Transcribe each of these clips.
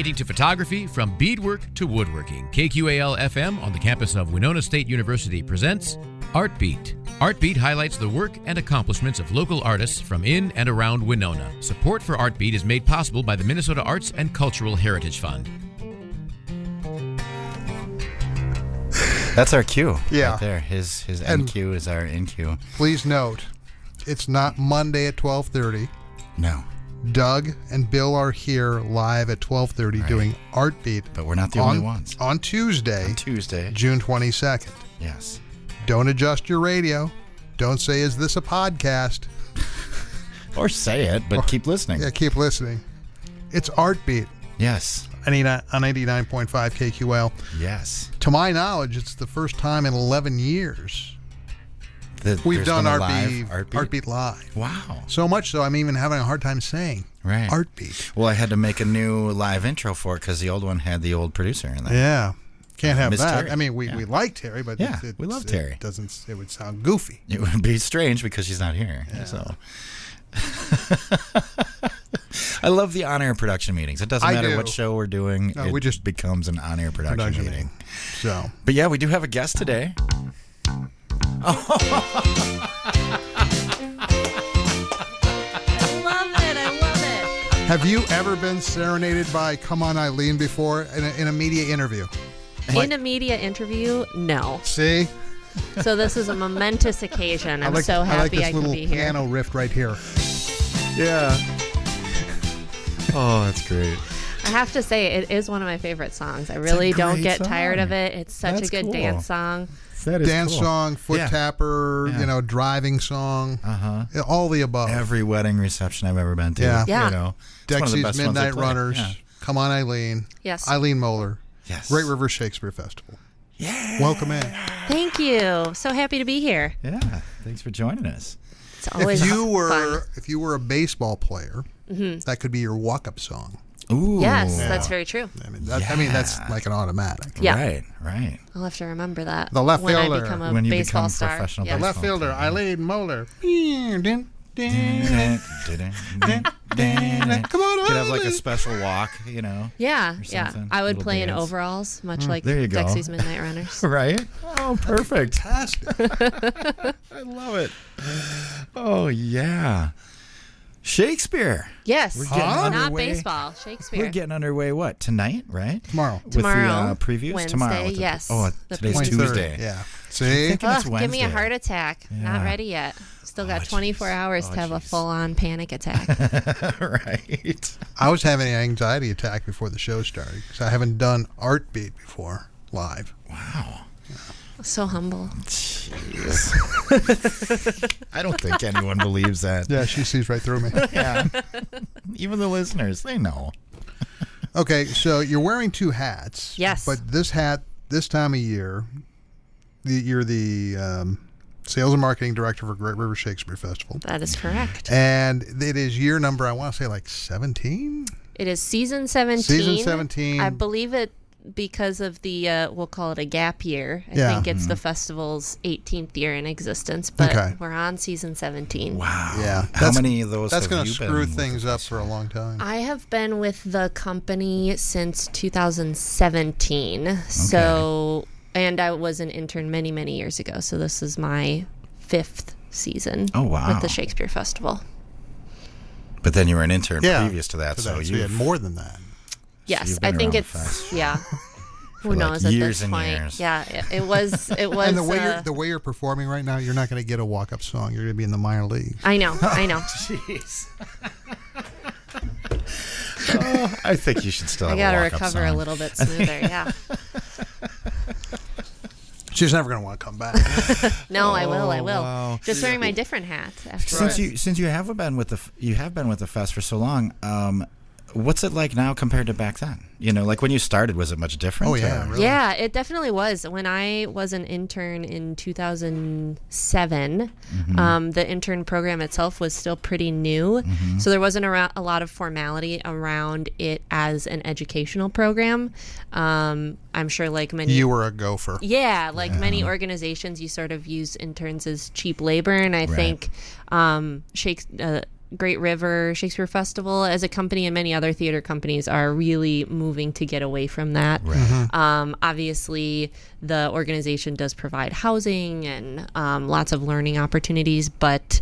painting to photography, from beadwork to woodworking, KQAL FM on the campus of Winona State University presents Art Beat. Art Beat highlights the work and accomplishments of local artists from in and around Winona. Support for Art Beat is made possible by the Minnesota Arts and Cultural Heritage Fund. That's our cue. Yeah. Right there. His NQ is our NQ. Please note, it's not Monday at 12:30. No. Doug and Bill are here live at 12:30 doing Art Beat. But we're not the only ones. On Tuesday. June 22nd. Yes. Don't adjust your radio. Don't say, is this a podcast? Or say it, but keep listening. Yeah, keep listening. It's Art Beat. Yes. On 89.5 KQAL. Yes. To my knowledge, it's the first time in 11 years we've done Art Beat live. Wow. So much so I'm even having a hard time saying Art Beat. Well, I had to make a new live intro for it because the old one had the old producer in there. Yeah. Can't have Miss that. Terry. I mean, we like Terry, but we love Terry. It would sound goofy. It would be strange because she's not here. Yeah. So I love the on-air production meetings. It doesn't matter what show we're doing. No, it just becomes an on-air production meeting. So, but yeah, we do have a guest today. I love it. Have you ever been serenaded by Come On Eileen before in a media interview? In a media interview, no. See? So this is a momentous occasion. I'm so happy I can be here. I like this little piano riff right here. Yeah. Oh, that's great. I have to say, it is one of my favorite songs. I really don't get tired of it. It's such a good dance song. That is dance song, foot tapper, driving song, all the above. Every wedding reception I've ever been to. Yeah. You know, Dexy's Midnight Runners. Yeah. Come On Eileen. Yes. Eileen Moeller. Yes. Great River Shakespeare Festival. Yeah. Welcome in. Thank you. So happy to be here. Yeah. Thanks for joining us. It's always fun. If you were a baseball player, that could be your walk-up song. Ooh. Yes, that's very true. I mean, that's like an automatic. Yeah. Right. I'll have to remember that. The left when fielder. I become a When you baseball become star. professional Yeah. The left fielder, Eileen Moeller. Come on, Could have like a special walk, you know. Yeah. I would Little play in dance. overalls, much like there you go. Dexy's Midnight Runners. Right? Oh, perfect. Fantastic. I love it. Oh, yeah. Shakespeare. Yes. We're getting Not underway. baseball. Shakespeare. We're getting underway, what, tonight, right? Tomorrow. With the previews? Wednesday, Tomorrow. yes. Oh, The today's 23rd. Tuesday. Yeah. See? It's Ugh, give me a Wednesday. heart attack. Not Yeah. ready yet. Still got 24 hours to have a jeez. full-on panic attack. Right. I was having an anxiety attack before the show started because I haven't done Art Beat before live. Wow. So humble. Jeez. I don't think anyone believes that. Yeah, she sees right through me. Yeah. Even the listeners, they know. Okay, so you're wearing two hats. Yes. But this hat, this time of year, you're the Sales and Marketing Director for Great River Shakespeare Festival. That is correct. And it is year number, I want to say like 17? It is season 17. Season 17. I believe it because of the, we'll call it a gap year. I think it's the festival's 18th year in existence, but we're on season 17. Wow. Yeah. How many of those That's have going to you been screw with things the up for a long time. I have been with the company since 2017. So, and I was an intern many, many years ago. So this is my 5th season with the Shakespeare Festival. But then you were an intern previous to that, so you had more than that. Yes, you've been I think around it's the fest Who knows at years this and point? years. Yeah, it was. It was. And the way you're performing right now, you're not going to get a walk-up song. You're going to be in the minor leagues. I know. Jeez. I think you should still have I got to a walk-up recover song. a little bit smoother. Yeah. She's never going to want to come back. No, I will. Wow. Just wearing my different hat. After Since you have been with the fest for so long, what's it like now compared to back then? You know, like when you started, was it much different? Oh, yeah. or- Really? Yeah, it definitely was. When I was an intern in 2007, the intern program itself was still pretty new. So there wasn't a lot of formality around it as an educational program. I'm sure like many... You were a gopher. Yeah, like many organizations, you sort of use interns as cheap labor. And I think Great River Shakespeare Festival as a company, and many other theater companies are really moving to get away from that. Right. Obviously, the organization does provide housing and lots of learning opportunities, but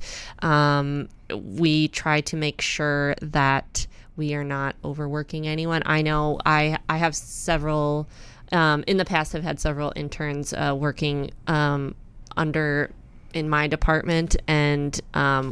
we try to make sure that we are not overworking anyone. I know I have several, in the past I've had several interns working under in my department, and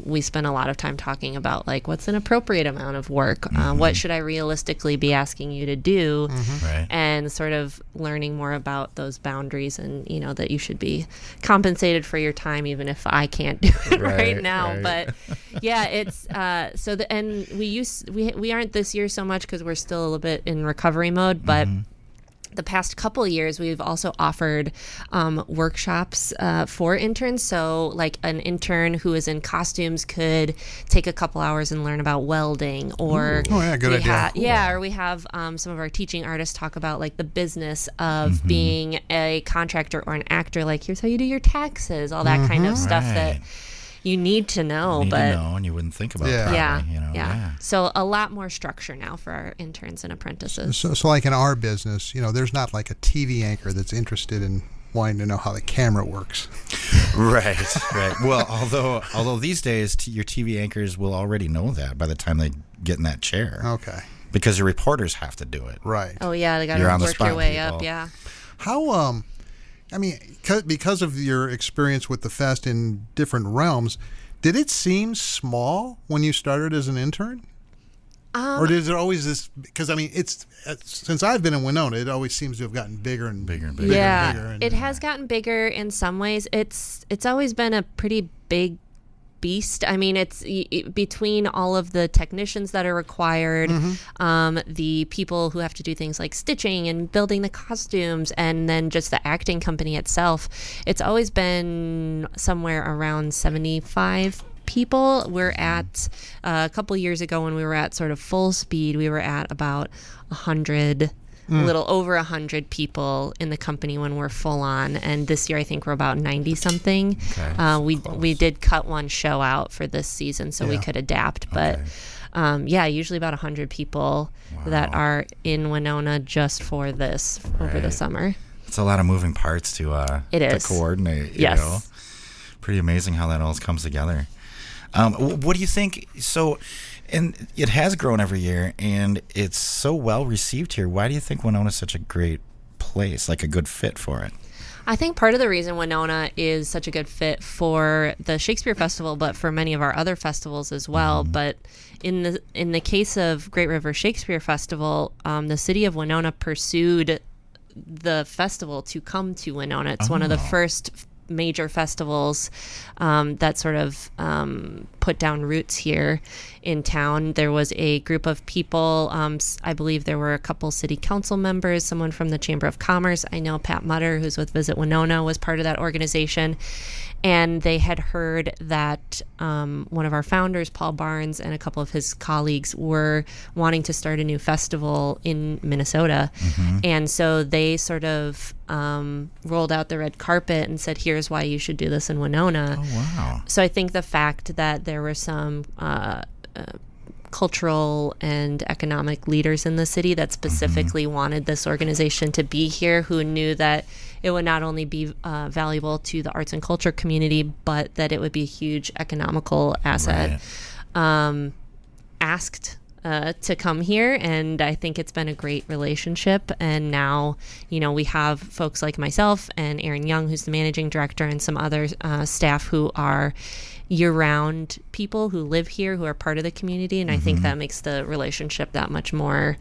we spend a lot of time talking about like what's an appropriate amount of work, what should I realistically be asking you to do, Right. and sort of learning more about those boundaries, and that you should be compensated for your time even if I can't do it right now. right. But yeah, it's and we aren't this year so much because we're still a little bit in recovery mode, but the past couple of years, we've also offered workshops for interns. So like an intern who is in costumes could take a couple hours and learn about welding, or Oh, yeah, good idea. or we have some of our teaching artists talk about like the business of being a contractor or an actor. Like, here's how you do your taxes, all that kind of stuff that Right. you need to know. Need but to know, and you wouldn't think about Yeah. it. yeah, Probably, yeah. So a lot more structure now for our interns and apprentices. So like in our business, there's not like a TV anchor that's interested in wanting to know how the camera works. Right, right. Well, although these days your TV anchors will already know that by the time they get in that chair, Okay. because your reporters have to do it. Right. Oh yeah, they got You're to on the work your spot, way people. up. Yeah. How because of your experience with the fest in different realms, did it seem small when you started as an intern? Or is it always this? Because it's since I've been in Winona, it always seems to have gotten bigger and Bigger and bigger. Yeah, and bigger. And, it has gotten bigger in some ways. It's always been a pretty big beast. It's between all of the technicians that are required, the people who have to do things like stitching and building the costumes, and then just the acting company itself. It's always been somewhere around 75 people. We're at a couple years ago when we were at sort of full speed, we were at about 100, a little over 100 people in the company when we're full on, and this year I think we're about 90 something. Okay. We did cut one show out for this season so we Yeah. could adapt, but usually about 100 people that are in Winona just for this over the Right. summer. It's a lot of moving parts to It is. to coordinate. Yes. Pretty amazing how that all comes together. What do you think? So, and it has grown every year, and it's so well received here. Why do you think Winona is such a great place, like a good fit for it? I think part of the reason Winona is such a good fit for the Shakespeare Festival, but for many of our other festivals as well. But in the case of Great River Shakespeare Festival, the city of Winona pursued the festival to come to Winona. It's one of the first major festivals that sort of put down roots here in town. There was a group of people, I believe there were a couple city council members, someone from the Chamber of Commerce. I know Pat Mutter, who's with Visit Winona, was part of that organization. And they had heard that one of our founders, Paul Barnes, and a couple of his colleagues were wanting to start a new festival in Minnesota. And so they sort of rolled out the red carpet and said, here's why you should do this in Winona. Oh, wow. So I think the fact that there were some cultural and economic leaders in the city that specifically wanted this organization to be here, who knew that it would not only be valuable to the arts and culture community, but that it would be a huge economical asset, asked to come here. And I think it's been a great relationship. And now, we have folks like myself and Aaron Young, who's the managing director, and some other staff who are year-round people who live here, who are part of the community. And I think that makes the relationship that much more,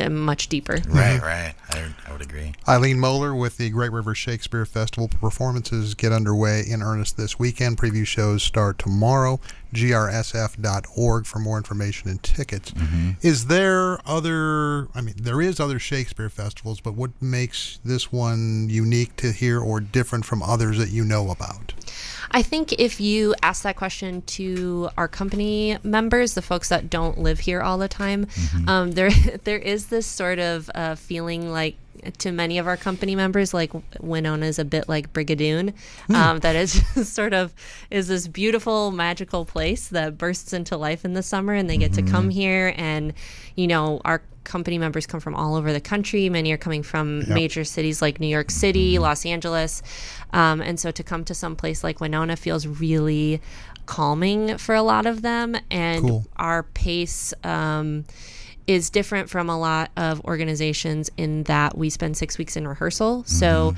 much deeper. Right. I would agree. Eileen Moeller with the Great River Shakespeare Festival. Performances get underway in earnest this weekend. Preview shows start tomorrow. GRSF.org for more information and tickets. Is there there is other Shakespeare festivals, but what makes this one unique to here or different from others that you know about? I think if you ask that question to our company members, the folks that don't live here all the time, there is this sort of feeling like to many of our company members, like Winona is a bit like Brigadoon, that is just sort of is this beautiful, magical place that bursts into life in the summer, and they get to come here. And, our company members come from all over the country. Many are coming from major cities like New York City, Los Angeles. And so to come to some place like Winona feels really calming for a lot of them. And our pace is different from a lot of organizations in that we spend 6 weeks in rehearsal. So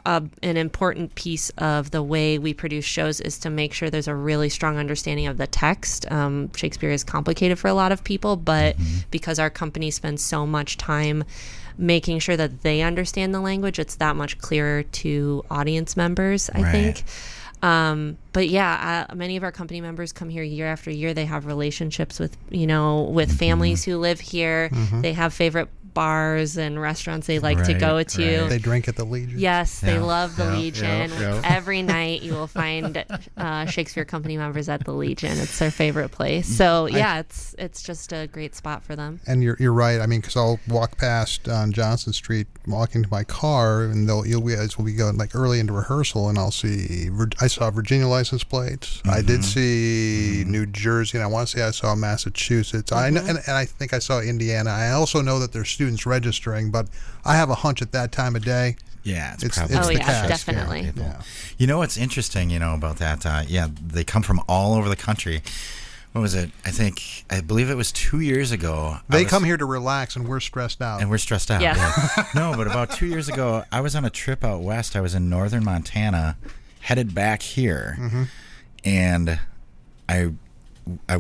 an important piece of the way we produce shows is to make sure there's a really strong understanding of the text. Shakespeare is complicated for a lot of people, but because our company spends so much time making sure that they understand the language, it's that much clearer to audience members, I think. But many of our company members come here year after year. They have relationships with, with families who live here. They have favorite bars and restaurants they like to go to. They drink at the Legion. Yes, they love the Legion. Every night you will find Shakespeare company members at the Legion. It's their favorite place. So it's just a great spot for them. And you're right. I mean, because I'll walk past on Johnson Street, walking to my car, and we'll be going like early into rehearsal, and I saw Virginia license plates. I did see New Jersey, and I want to say I saw Massachusetts. I know, and I think I saw Indiana. I also know that there's students registering, but I have a hunch at that time of day. Yeah, it's probably the cast. Definitely. Yeah. What's interesting, about that? They come from all over the country. What was it? I believe it was 2 years ago. They come here to relax, and we're stressed out. Yeah. No, but about 2 years ago, I was on a trip out west. I was in northern Montana, headed back here, and I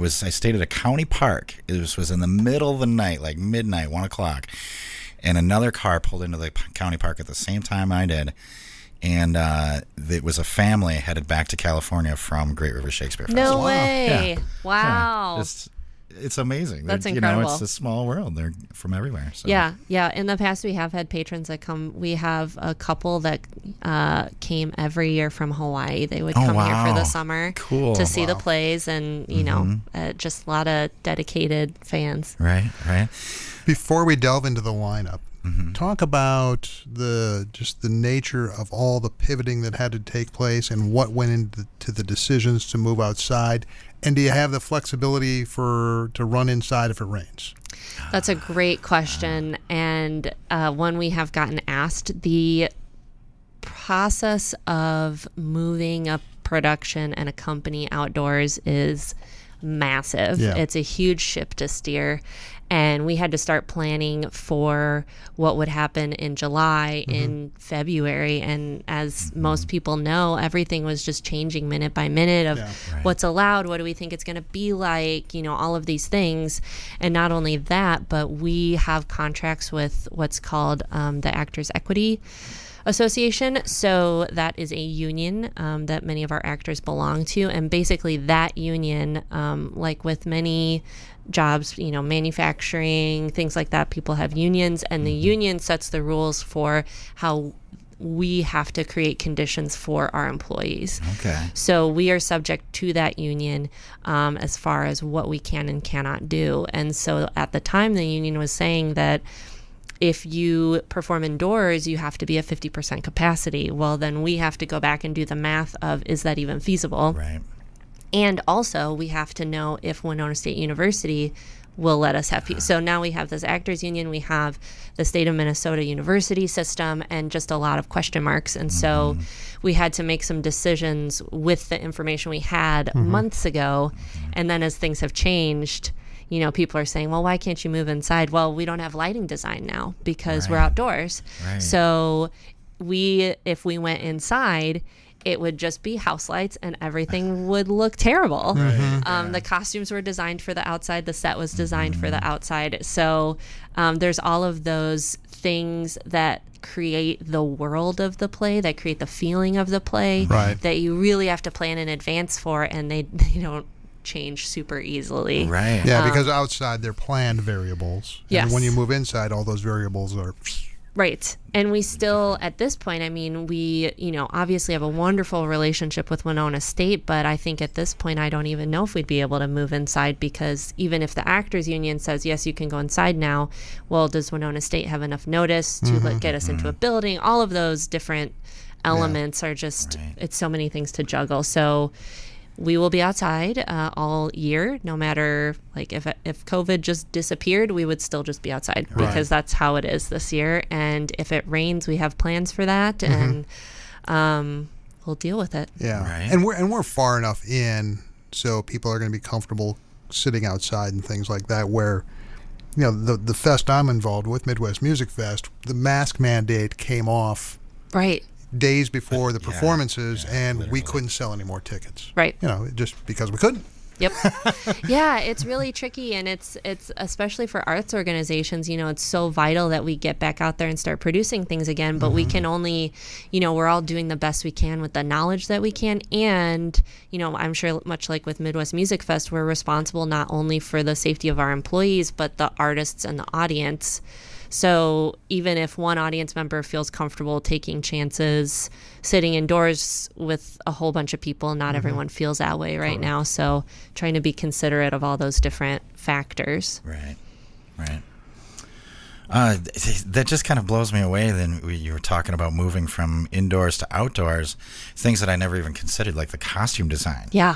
stayed at a county park. It was in the middle of the night, like midnight, 1 o'clock, and another car pulled into the county park at the same time I did, and it was a family headed back to California from Great River Shakespeare Festival. No way! Yeah. Wow. Yeah. It's amazing. That's incredible. It's a small world. They're from everywhere. So. Yeah. In the past, we have had patrons that come. We have a couple that came every year from Hawaii. They would come here for the summer to see the plays, and just a lot of dedicated fans. Right. Before we delve into the lineup, talk about the nature of all the pivoting that had to take place and what went into the decisions to move outside. And do you have the flexibility to run inside if it rains? That's a great question, and one we have gotten asked. The process of moving a production and a company outdoors is massive. Yeah. It's a huge ship to steer. And we had to start planning for what would happen in July, in February. And as most people know, everything was just changing minute by minute of what's allowed, what do we think it's going to be like, all of these things. And not only that, but we have contracts with what's called the Actors Equity Association. So that is a union that many of our actors belong to. And basically that union, like with many jobs, manufacturing, things like that, people have unions, and the union sets the rules for how we have to create conditions for our employees. Okay. So we are subject to that union as far as what we can and cannot do. And so at the time, the union was saying that if you perform indoors, you have to be at 50% capacity. Well, then we have to go back and do the math of, is that even feasible? Right. And also, we have to know if Winona State University will let us have people. So now we have this actors union, we have the state of Minnesota university system, and just a lot of question marks. And so we had to make some decisions with the information we had months ago. And then as things have changed, people are saying, well, why can't you move inside? Well, we don't have lighting design now because we're outdoors. Right. So if we went inside, it would just be house lights and everything would look terrible. The costumes were designed for the outside. The set was designed for the outside. So there's all of those things that create the world of the play, that create the feeling of the play, that you really have to plan in advance for, and they don't change super easily. Right. Yeah, because outside they're planned variables. Yes. And when you move inside, all those variables are Right. And we still, at this point, I mean, we, obviously have a wonderful relationship with Winona State, but I think at this point, I don't even know if we'd be able to move inside, because even if the actors union says, yes, you can go inside now, well, does Winona State have enough notice to get us into a building? All of those different elements are just, it's so many things to juggle. So we will be outside all year, no matter, like, if COVID just disappeared, we would still just be outside, because that's how it is this year. And if it rains, we have plans for that, and we'll deal with it. Yeah, Right. and we're far enough in, so people are going to be comfortable sitting outside and things like that. Where, the fest I'm involved with, Midwest Music Fest, the mask mandate came off Right. days before the performances, and literally. we couldn't sell any more tickets. Right. Just because we couldn't. Yep. Yeah, it's really tricky, and it's especially for arts organizations, it's so vital that we get back out there and start producing things again, but we can only, we're all doing the best we can with the knowledge that we can, and, I'm sure much like with Midwest Music Fest, we're responsible not only for the safety of our employees, but the artists and the audience. So even if one audience member feels comfortable taking chances, sitting indoors with a whole bunch of people, not everyone feels that way right now. So trying to be considerate of all those different factors. Right. That just kind of blows me away. Then you were talking about moving from indoors to outdoors, things that I never even considered, like the costume design. Yeah.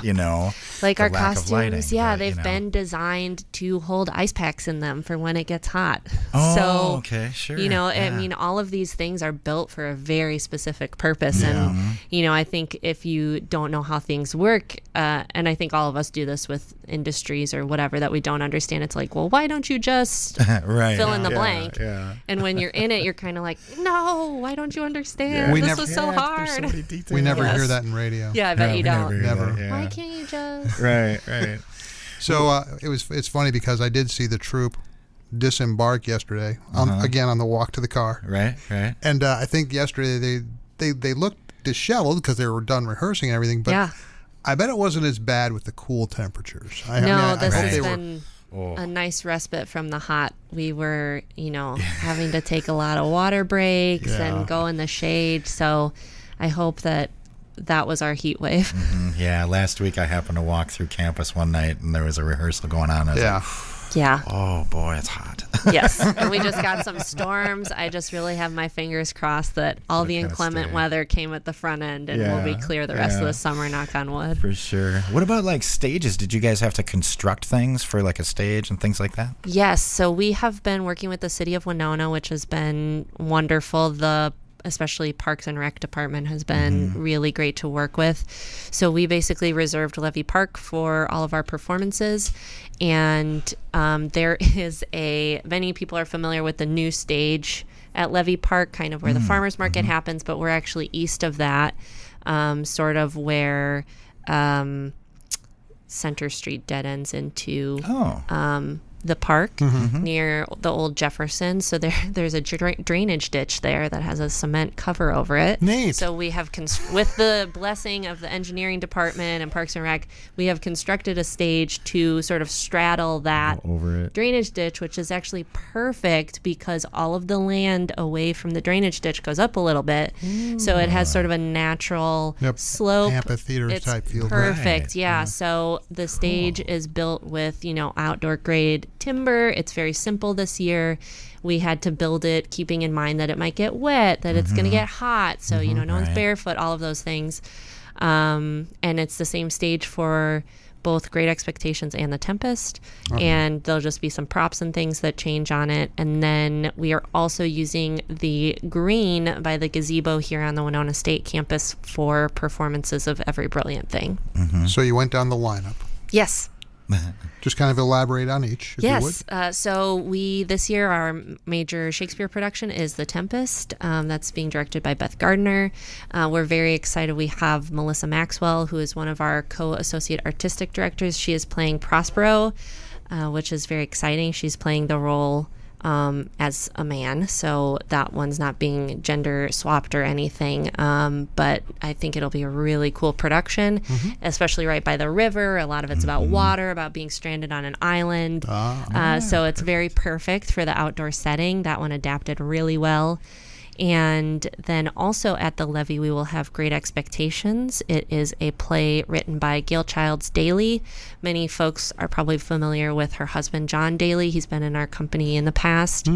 Like the our lack of lighting, costumes, but, they've been designed to hold ice packs in them for when it gets hot. Oh, so, okay, sure. I mean, all of these things are built for a very specific purpose. And, I think if you don't know how things work, and I think all of us do this with industries or whatever that we don't understand, it's like, well, why don't you just fill in the blank? Yeah. And when you're in it, you're kind of like, no, why don't you understand? This is so hard. There's so many details. We never hear that in radio. Yeah, I bet you don't. Never. Why can't you just? Right. So it's funny because I did see the troupe disembark yesterday again on the walk to the car. Right. And I think yesterday they looked disheveled because they were done rehearsing and everything. But I bet it wasn't as bad with the cool temperatures. This has been a nice respite from the hot. We were, having to take a lot of water breaks and go in the shade. So I hope that was our heat wave. Yeah, last week I happened to walk through campus one night and there was a rehearsal going on. I was like, Yeah. oh boy, it's hot. Yes. And we just got some storms. I just really have my fingers crossed that all the inclement weather came at the front end and we'll be clear the rest of the summer, knock on wood. For sure. What about like stages? Did you guys have to construct things for like a stage and things like that? Yes. So we have been working with the city of Winona, which has been wonderful. Especially Parks and Rec department has been really great to work with. So we basically reserved Levy Park for all of our performances. And there is many people are familiar with the new stage at Levy Park, kind of where the farmers market happens, but we're actually east of that, sort of where Center Street dead ends into the park near the old Jefferson. So there's a drainage ditch there that has a cement cover over it. Neat. So we have, with the blessing of the engineering department and Parks and Rec, we have constructed a stage to sort of straddle that over it. drainage ditch, which is actually perfect because all of the land away from the drainage ditch goes up a little bit. So it has sort of a natural slope. Amphitheater type feel. Perfect. Right. Yeah. So the stage is built with, outdoor grade timber. It's very simple this year. We had to build it keeping in mind that it might get wet, that it's going to get hot. So, no one's barefoot, all of those things. And it's the same stage for both Great Expectations and The Tempest. And there'll just be some props and things that change on it. And then we are also using the green by the gazebo here on the Winona State campus for performances of Every Brilliant Thing. So you went down the lineup. Yes. Just kind of elaborate on each, if you would. So this year, our major Shakespeare production is The Tempest. That's being directed by Beth Gardner. We're very excited. We have Melissa Maxwell, who is one of our co-associate artistic directors. She is playing Prospero, which is very exciting. She's playing the role as a man, so that one's not being gender swapped or anything. But I think it'll be a really cool production, especially right by the river. A lot of it's about water, about being stranded on an island. So it's very perfect for the outdoor setting. That one adapted really well. And then also at the Levee, we will have Great Expectations. It is a play written by Gail Childs Daly. Many folks are probably familiar with her husband, John Daly. He's been in our company in the past.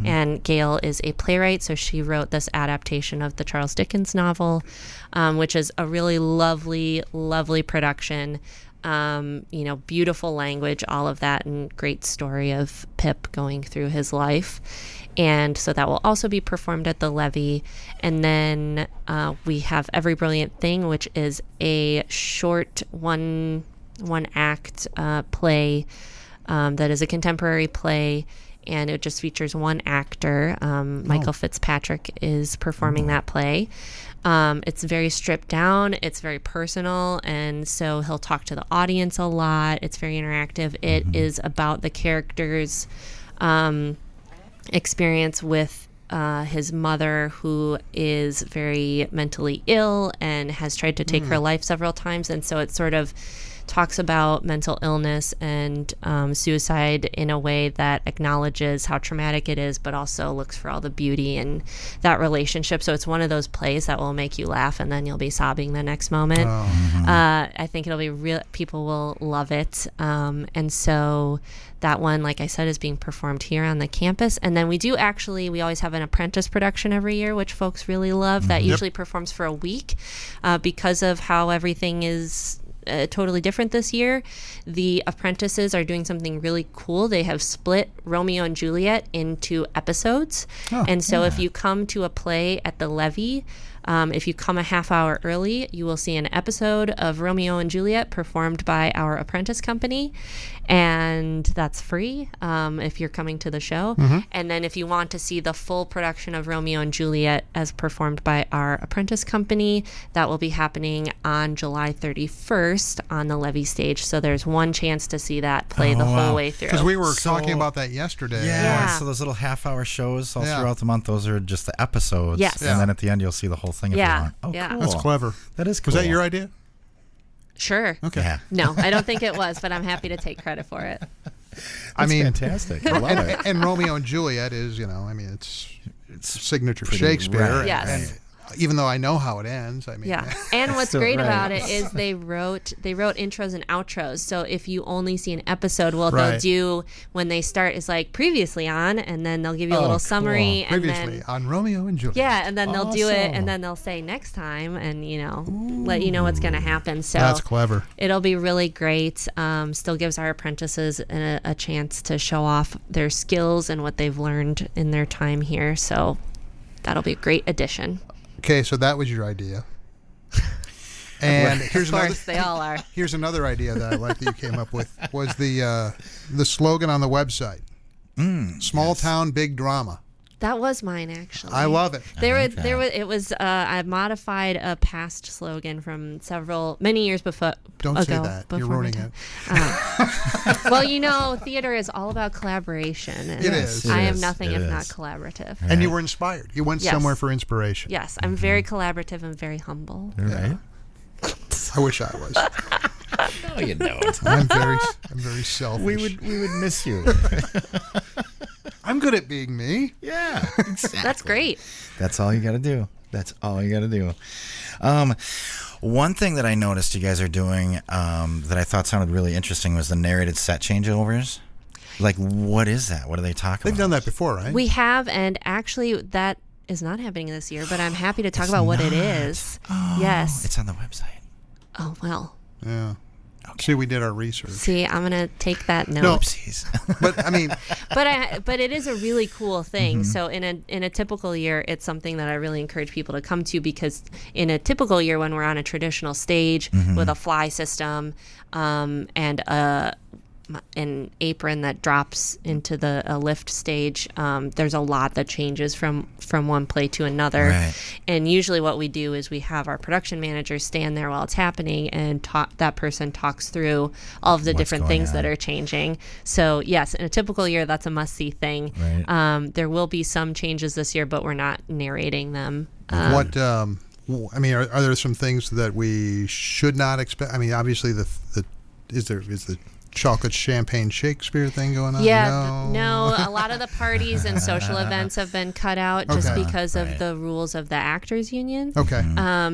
And Gail is a playwright, so she wrote this adaptation of the Charles Dickens novel, which is a really lovely, lovely production. Beautiful language, all of that, and great story of Pip going through his life. And so that will also be performed at the Levee. And then we have Every Brilliant Thing, which is a short one act play that is a contemporary play, and it just features one actor. Michael Fitzpatrick is performing that play. It's very stripped down. It's very personal, and so he'll talk to the audience a lot. It's very interactive. It is about the character's experience with his mother, who is very mentally ill and has tried to take her life several times. And so it sort of talks about mental illness and suicide in a way that acknowledges how traumatic it is, but also looks for all the beauty in that relationship. So it's one of those plays that will make you laugh and then you'll be sobbing the next moment. I think it'll be real. People will love it. And so that one, like I said, is being performed here on the campus. And then we always have an apprentice production every year, which folks really love. That usually performs for a week because of how everything is totally different this year. The apprentices are doing something really cool. They have split Romeo and Juliet into episodes. And so if you come to a play at the Levee, if you come a half hour early, you will see an episode of Romeo and Juliet performed by our apprentice company, and that's free if you're coming to the show. And then if you want to see the full production of Romeo and Juliet as performed by our apprentice company, that will be happening on July 31st on the Levee stage. So there's one chance to see that play the whole way through. Because we were talking about that yesterday. So those little half-hour shows all throughout the month, those are just the episodes. And then at the end, you'll see the whole thing if you want. Cool. That's clever. That is cool. Was that your idea? Sure. Okay. Yeah. No, I don't think it was, but I'm happy to take credit for it. That's fantastic. I love it. And Romeo and Juliet is, it's signature Shakespeare. Right. Yes. And even though I know how it ends, And what's Still great right. about it is they wrote intros and outros. So if you only see an episode, they'll do, when they start, is like previously on, and then they'll give you a little summary. Cool. And previously on Romeo and Juliet. Yeah, and then they'll do it, and then they'll say next time, and let you know what's going to happen. So that's clever. It'll be really great. Still gives our apprentices a chance to show off their skills and what they've learned in their time here. So that'll be a great addition. Okay, so that was your idea. And Of course, they all are. Here's another idea that I like that you came up with, was the slogan on the website. Small town, big drama. That was mine, actually. I love it. I modified a past slogan from many years before. Don't say that. You're ruining it. Well, theater is all about collaboration. And it is. I am nothing if not collaborative. And you were inspired. You went somewhere for inspiration. Yes, I'm very collaborative and very humble. Right. I wish I was. No, you don't. I'm very selfish. We would miss you. I'm good at being me. Yeah, exactly. That's great. That's all you got to do. One thing that I noticed you guys are doing that I thought sounded really interesting was the narrated set changeovers. Like, what is that? What do they talk about? They've done that before, right? We have, and actually that is not happening this year, but I'm happy to talk about what it is. Yes. It's on the website. Oh, well. Yeah. Okay. See, we did our research. See, I'm going to take that note. Oopsies. But I mean, but it is a really cool thing. So in a typical year, it's something that I really encourage people to come to, because in a typical year, when we're on a traditional stage with a fly system and a an apron that drops into the lift stage. There's a lot that changes from one play to another. Right. And usually what we do is we have our production managers stand there while it's happening, and that person talks through all of the different things that are changing. So yes, in a typical year, that's a must-see thing. Right. There will be some changes this year, but we're not narrating them. Are there some things that we should not expect? I mean, obviously, is the chocolate champagne Shakespeare thing going on? Yeah, no. A lot of the parties and social events have been cut out just because of the rules of the actors union. Okay.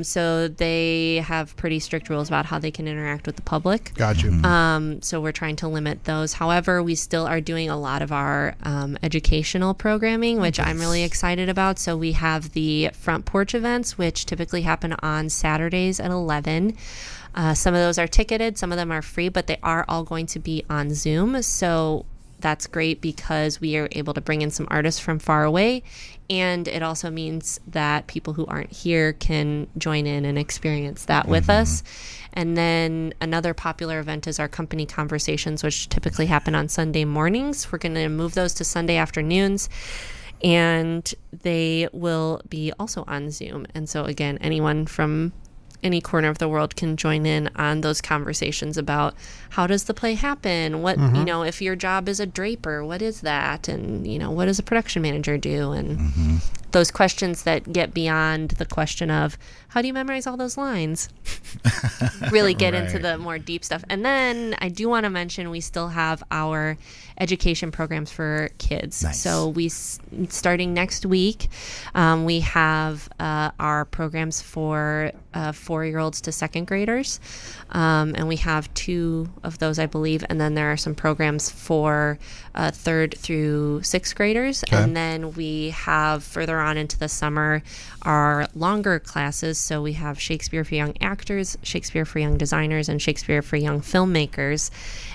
So they have pretty strict rules about how they can interact with the public. Got you. So we're trying to limit those. However, we still are doing a lot of our educational programming, which I'm really excited about. So we have the front porch events, which typically happen on Saturdays at 11. Some of those are ticketed, some of them are free, but they are all going to be on Zoom. So that's great because we are able to bring in some artists from far away. And it also means that people who aren't here can join in and experience that with us. And then another popular event is our company conversations, which typically happen on Sunday mornings. We're going to move those to Sunday afternoons. And they will be also on Zoom. And so, again, anyone from any corner of the world can join in on those conversations about how does the play happen? What, if your job is a draper, what is that? And, what does a production manager do? And those questions that get beyond the question of how do you memorize all those lines? Really get into the more deep stuff. And then I do want to mention we still have our education programs for kids. Nice. So starting next week, we have our programs for 4-year-olds to second graders. And we have 2 of those, I believe. And then there are some programs for 3rd through 6th graders. Okay. And then we have further on into the summer our longer classes. So we have Shakespeare for young actors, Shakespeare for young designers, and Shakespeare for young filmmakers.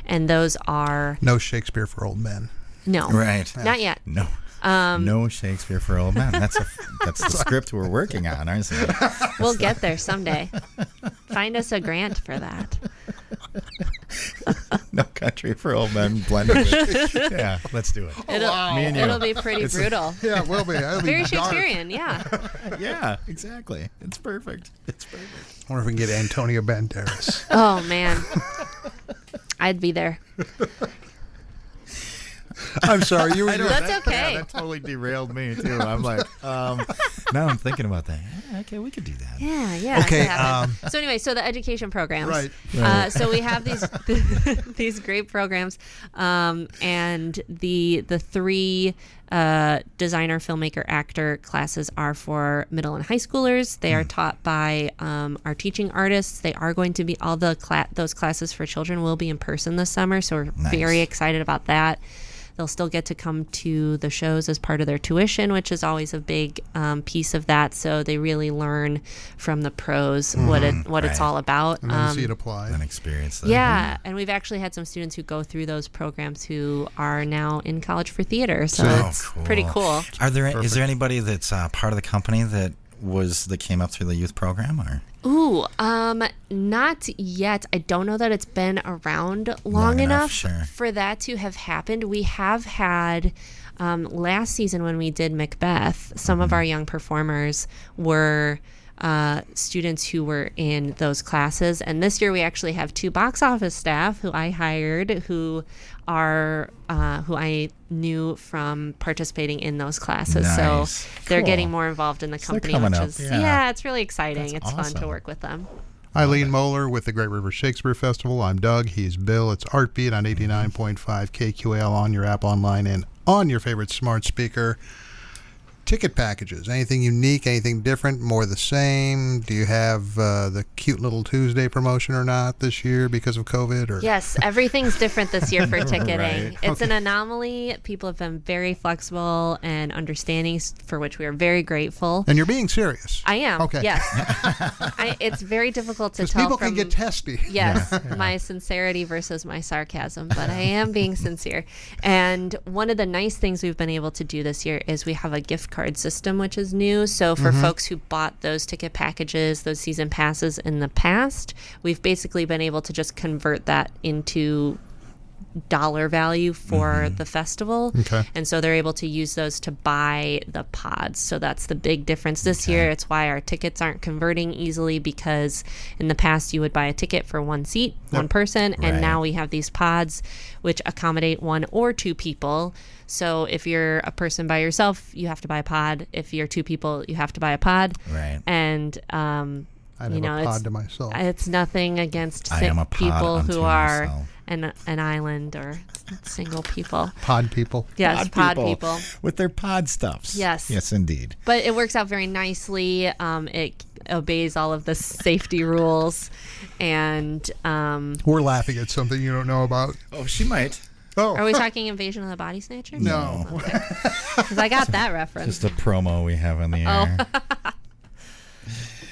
And those are... No Shakespeare for old men. No. Right. Not yet. No. No Shakespeare for old men. That's the script we're working on, isn't it? We'll get there someday. Find us a grant for that. No Country for Old Men blended with. Yeah, let's do it. It'll be pretty brutal. Yeah, it will be. It'll be Very dark. Shakespearean, yeah. Yeah, exactly. It's perfect. I wonder if we can get Antonio Banderas. Oh, man. I'd be there. I'm sorry. That's okay. That totally derailed me, too. I'm like, now I'm thinking about that. Yeah, okay, we could do that. Yeah. Okay. So anyway, so the education programs. Right. So we have these great programs, and the 3 designer, filmmaker, actor classes are for middle and high schoolers. They are taught by our teaching artists. They are going to be those classes for children will be in person this summer, so we're very excited about that. They'll still get to come to the shows as part of their tuition, which is always a big piece of that. So they really learn from the pros what it's all about. And then see it applied. And experience that. Yeah, and we've actually had some students who go through those programs who are now in college for theater. So it's pretty cool. Is there anybody that's part of the company that came up through the youth program, or? Ooh, not yet. I don't know that it's been around long enough for that to have happened. We have had last season when we did Macbeth, some of our young performers were students who were in those classes, and this year we actually have 2 box office staff who I hired who I knew from participating in those classes. Nice. So they're getting more involved in the company, which is it's really exciting. That's it's awesome. fun to work with them. Eileen Moeller with the Great River Shakespeare Festival. I'm Doug. He's Bill. It's Artbeat on 89.5 KQAL on your app, online, and on your favorite smart speaker. Ticket packages. Anything unique? Anything different? More the same? Do you have the cute little Tuesday promotion or not this year because of COVID? Or? Yes, everything's different this year for ticketing. Right. It's an anomaly. People have been very flexible and understanding, for which we are very grateful. And you're being serious. I am. Okay. Yes. It's very difficult to tell. People can get testy. Yes, my sincerity versus my sarcasm, but I am being sincere. And one of the nice things we've been able to do this year is we have a gift card system, which is new. So for folks who bought those ticket packages, those season passes in the past, we've basically been able to just convert that into dollar value for the festival. Okay. And so they're able to use those to buy the pods. So that's the big difference this year. It's why our tickets aren't converting easily, because in the past you would buy a ticket for one seat, one person, and Right. now we have these pods which accommodate 1 or 2 people. So if you're a person by yourself, you have to buy a pod. If you're 2 people, you have to buy a pod. Right. And I'd you have know, a pod to myself. it's nothing against I am a pod people unto who are myself. an island or single people. Pod people. Yes, pod people. with their pod stuffs. Yes. Yes, indeed. But it works out very nicely. It obeys all of the safety rules, and We're laughing at something you don't know about. Oh, she might. Oh. are we talking Invasion of the Body Snatchers? No. Because I got that reference. Just a promo we have on the air.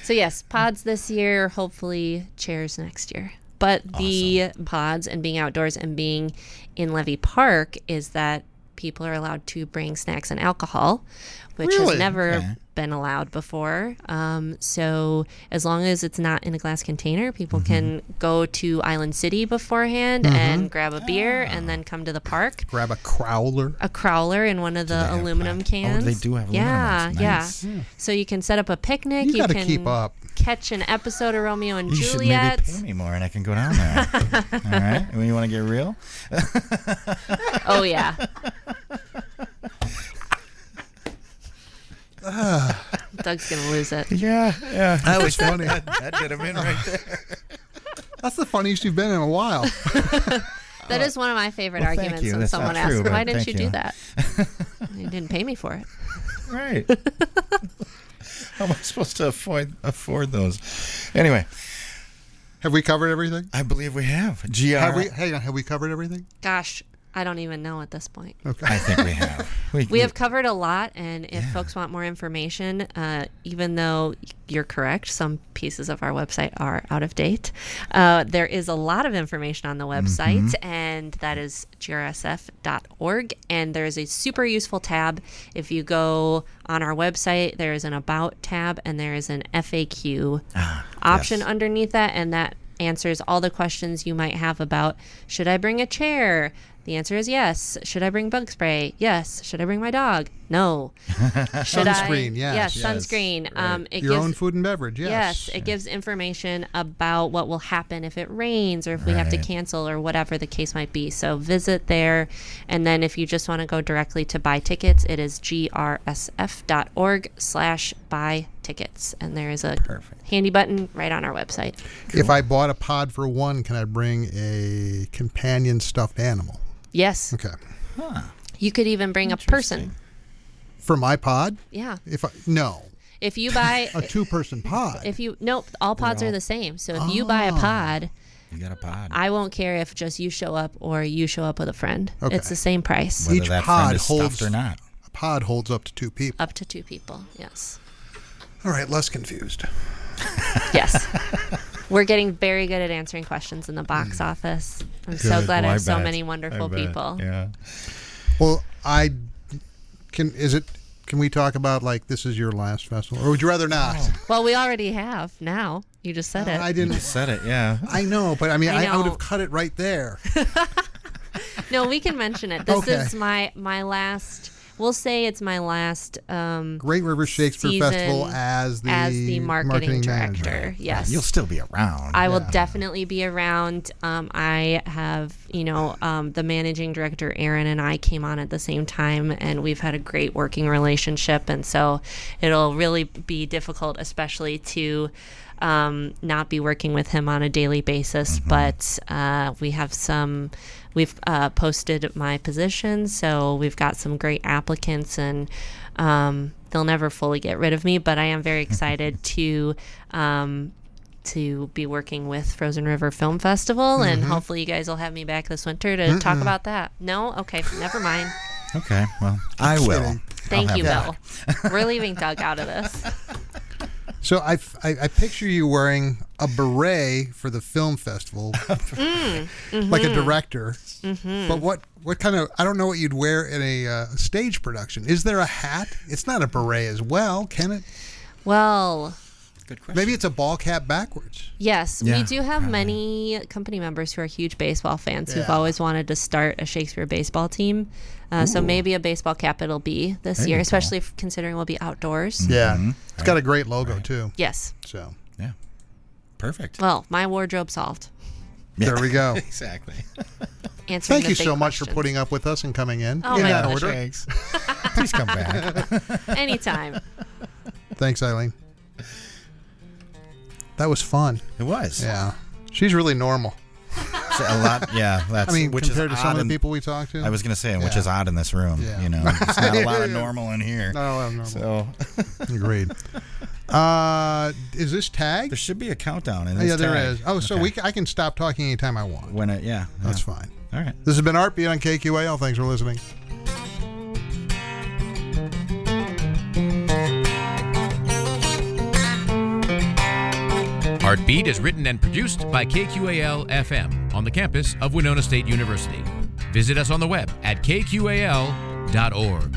So yes, pods this year, hopefully chairs next year. But the pods and being outdoors and being in Levy Park is that people are allowed to bring snacks and alcohol, which Really? has never Okay. been allowed before. So as long as it's not in a glass container, people can go to Island City beforehand and grab a beer and then come to the park. Grab a crowler. A crowler in one of the have aluminum plastic? Oh, cans. they do have aluminum Yeah, ones. yeah. Nice. So you can set up a picnic. You got to can keep up. catch an episode of Romeo and You should maybe Juliet. pay me more and I can go down there. All right? When you want to get real? Oh yeah. Doug's gonna lose it. Yeah. That was funny. That did him in right there. That's the funniest you've been in a while. That is one of my favorite Well, thank arguments you. when That's someone not true, asks, but "Why didn't thank you do you." that?" You didn't pay me for it. Right. How am I supposed to afford those? Anyway, Have we covered everything? I believe we have. Hang on. Have we covered everything? Gosh, I don't even know at this point. Okay. I think we have. We have covered a lot, and if folks want more information, even though you're correct, some pieces of our website are out of date, there is a lot of information on the website, and that is GRSF.org, and there is a super useful tab. If you go on our website, there is an About tab, and there is an FAQ option yes. underneath that, and that answers all the questions you might have about, should I bring a chair? The answer is yes. Should I bring bug spray? Yes. Should I bring my dog? No. Should Sunscreen, yes. Yes, Yes, sunscreen. It Your gives, own food and beverage, yes. Yes, it gives information about what will happen if it rains or if we have to Right. cancel or whatever the case might be. So visit there. And then if you just want to go directly to buy tickets, it is grsf.org/buy tickets. And there is a Perfect. handy button right on our website. If I bought a pod for one, can I bring a companion stuffed animal? Yes. Okay. You could even bring a person. For my pod? Yeah. No. If you buy A 2-person pod. nope, all pods are the same. So if you buy a pod, You got a pod. I won't care if just you show up or you show up with a friend. Okay. It's the same price. Whether Each that pod friend is holds stuffed or not. A pod holds up to 2 people. Up to 2 people. Yes. All right, less confused. Yes. We're getting very good at answering questions in the box office. I'm so glad I have so many wonderful people. Yeah. Well, can we talk about like this is your last festival, or would you rather not? Well, we already have now. You just said it. I You didn't. said it, yeah. I know, but I mean, I I would know. have cut it right there. No, we can mention it. This Okay. is my last. We'll say it's my last Great River Shakespeare season Festival as the marketing manager. director. Yes. You'll still be around. I will definitely be around. I have, the managing director, Aaron, and I came on at the same time, and we've had a great working relationship. And so it'll really be difficult, especially to not be working with him on a daily basis. But we've posted my position, so we've got some great applicants, and they'll never fully get rid of me, but I am very excited to be working with Frozen River Film Festival, and hopefully you guys will have me back this winter to talk about that. No? Okay, never mind. Okay, well, I will. kidding. Thank I'll you, have Bill. We're leaving Doug out of this. So I picture you wearing a beret for the film festival, like a director. But what kind of? I don't know what you'd wear in a stage production. Is there a hat? It's not a beret as well, can it? Well, Good question. Maybe it's a ball cap backwards. Yes, Yeah, we do have probably. many company members who are huge baseball fans who've Yeah. always wanted to start a Shakespeare baseball team. So maybe a baseball cap it'll be this There year, you go. especially considering we'll be outdoors. Yeah. It's got a great logo, too. Yes. So Yeah. Perfect. Well, my wardrobe solved. there we go. Exactly. Answering Thank the you big so much for questions. putting up with us and coming in. Oh, in my that pleasure. order. Thanks. Please come back. Anytime. Thanks, Eileen. That was fun. It was. Yeah. She's really normal. So a lot. Yeah. That's I mean, which compared is to some odd of in- the people we talked to. I was going to say, which Yeah. is odd in this room. Yeah. You know, it's not a lot of normal in here. No, I'm normal. So Agreed. Is this tagged? there should be a countdown. And Yeah, there is. Oh, so I can stop talking anytime I want. when it. Yeah. That's yeah. fine. All right. This has been Art Beat on KQAL. Thanks for listening. Heartbeat is written and produced by KQAL FM on the campus of Winona State University. Visit us on the web at kqal.org.